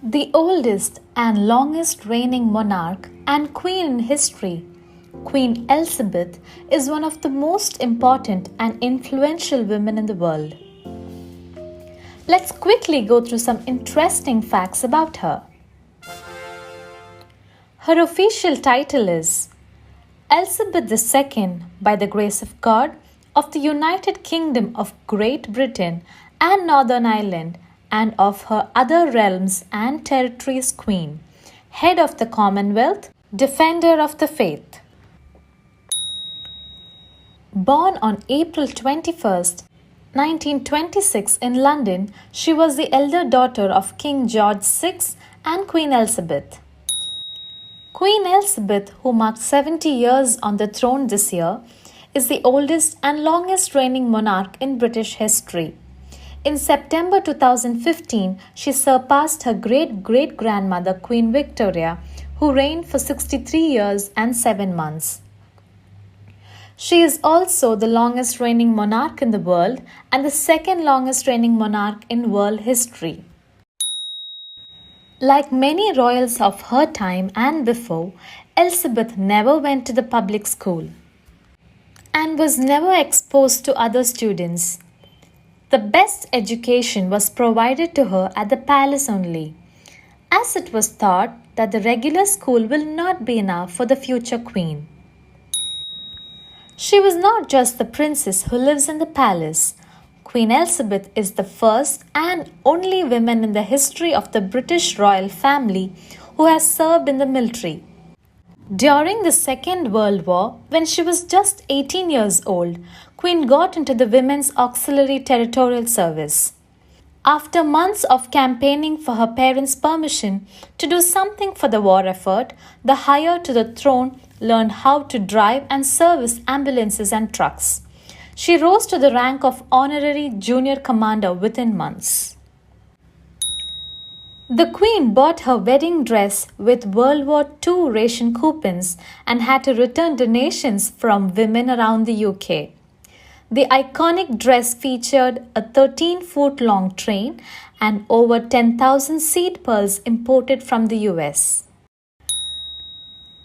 The oldest and longest reigning monarch and queen in history, Queen Elizabeth, is one of the most important and influential women in the world. Let's quickly go through some interesting facts about her. Her official title is Elizabeth II, by the grace of God, of the United Kingdom of Great Britain and Northern Ireland, and of her other realms and territories Queen, Head of the Commonwealth, Defender of the Faith. Born on April 21, 1926 in London, she was the elder daughter of King George VI and Queen Elizabeth. Queen Elizabeth, who marked 70 years on the throne this year, is the oldest and longest reigning monarch in British history. In September 2015, she surpassed her great-great-grandmother Queen Victoria, who reigned for 63 years and 7 months. She is also the longest reigning monarch in the world and the second longest reigning monarch in world history. Like many royals of her time and before, Elizabeth never went to the public school and was never exposed to other students. The best education was provided to her at the palace only, as it was thought that the regular school will not be enough for the future queen. She was not just the princess who lives in the palace. Queen Elizabeth is the first and only woman in the history of the British royal family who has served in the military. During the Second World War, when she was just 18 years old, Queen got into the Women's Auxiliary Territorial Service. After months of campaigning for her parents' permission to do something for the war effort, the heir to the throne learned how to drive and service ambulances and trucks. She rose to the rank of honorary junior commander within months. The Queen bought her wedding dress with World War II ration coupons and had to return donations from women around the UK. The iconic dress featured a 13-foot-long train and over 10,000 seed pearls imported from the US.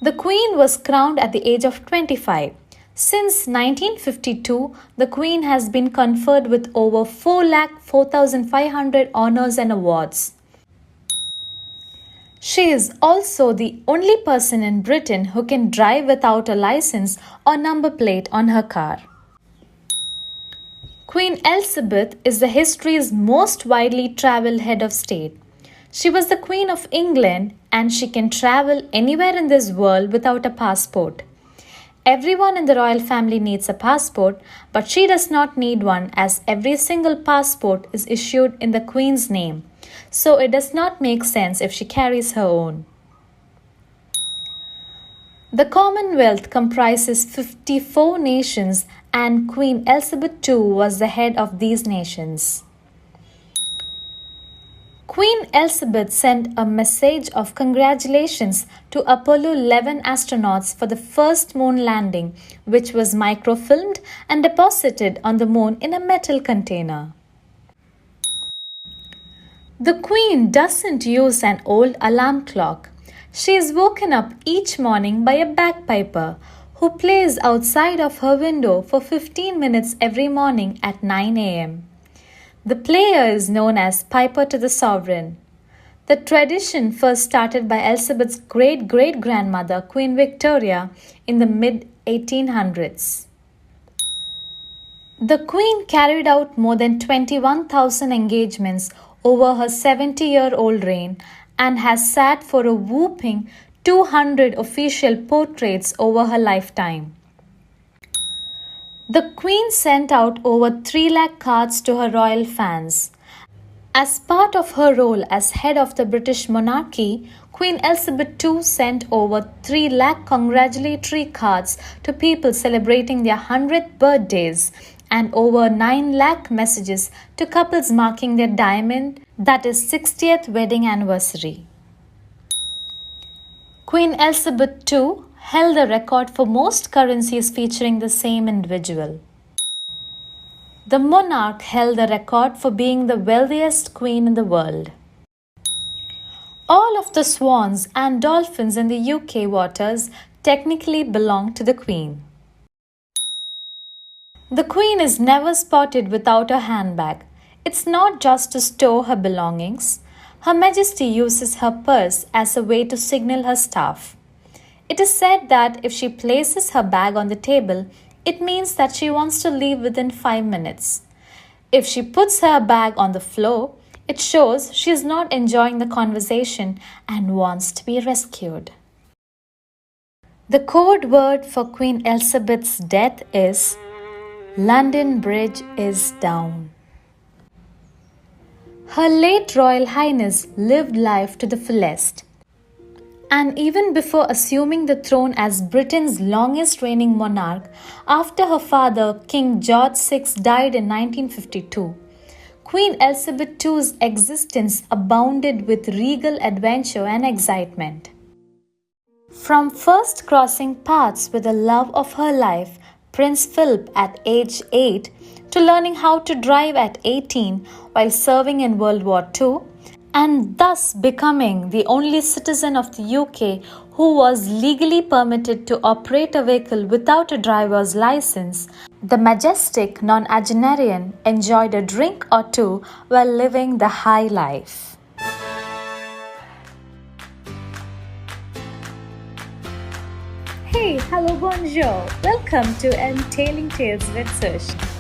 The Queen was crowned at the age of 25. Since 1952, the Queen has been conferred with over 4,04,500 honours and awards. She is also the only person in Britain who can drive without a license or number plate on her car. Queen Elizabeth is the history's most widely travelled head of state. She was the Queen of England and she can travel anywhere in this world without a passport. Everyone in the royal family needs a passport, but she does not need one as every single passport is issued in the Queen's name. So it does not make sense if she carries her own. The Commonwealth comprises 54 nations and Queen Elizabeth II was the head of these nations. Queen Elizabeth sent a message of congratulations to Apollo 11 astronauts for the first moon landing, which was microfilmed and deposited on the moon in a metal container. The Queen doesn't use an old alarm clock. She is woken up each morning by a bagpiper who plays outside of her window for 15 minutes every morning at 9 a.m. The player is known as Piper to the Sovereign. The tradition first started by Elizabeth's great-great-grandmother, Queen Victoria, in the mid-1800s. The Queen carried out more than 21,000 engagements over her 70-year-old reign and has sat for a whopping 200 official portraits over her lifetime. The Queen sent out over 3 lakh cards to her royal fans. As part of her role as head of the British monarchy, Queen Elizabeth II sent over 3 lakh congratulatory cards to people celebrating their 100th birthdays and over 9 lakh messages to couples marking their that is 60th wedding anniversary. Queen Elizabeth II held the record for most currencies featuring the same individual. The monarch held the record for being the wealthiest queen in the world. All of the swans and dolphins in the UK waters technically belong to the Queen. The Queen is never spotted without a handbag. It's not just to store her belongings. Her Majesty uses her purse as a way to signal her staff. It is said that if she places her bag on the table, it means that she wants to leave within 5 minutes. If she puts her bag on the floor, it shows she is not enjoying the conversation and wants to be rescued. The code word for Queen Elizabeth's death is London Bridge is down. Her late Royal Highness lived life to the fullest. And even before assuming the throne as Britain's longest reigning monarch, after her father, King George VI, died in 1952, Queen Elizabeth II's existence abounded with regal adventure and excitement. From first crossing paths with the love of her life, Prince Philip at age 8, to learning how to drive at 18 while serving in World War II, and thus becoming the only citizen of the UK who was legally permitted to operate a vehicle without a driver's license, the majestic nonagenarian enjoyed a drink or two while living the high life. Hey, hello, bonjour. Welcome to Entailing Tales with Sush.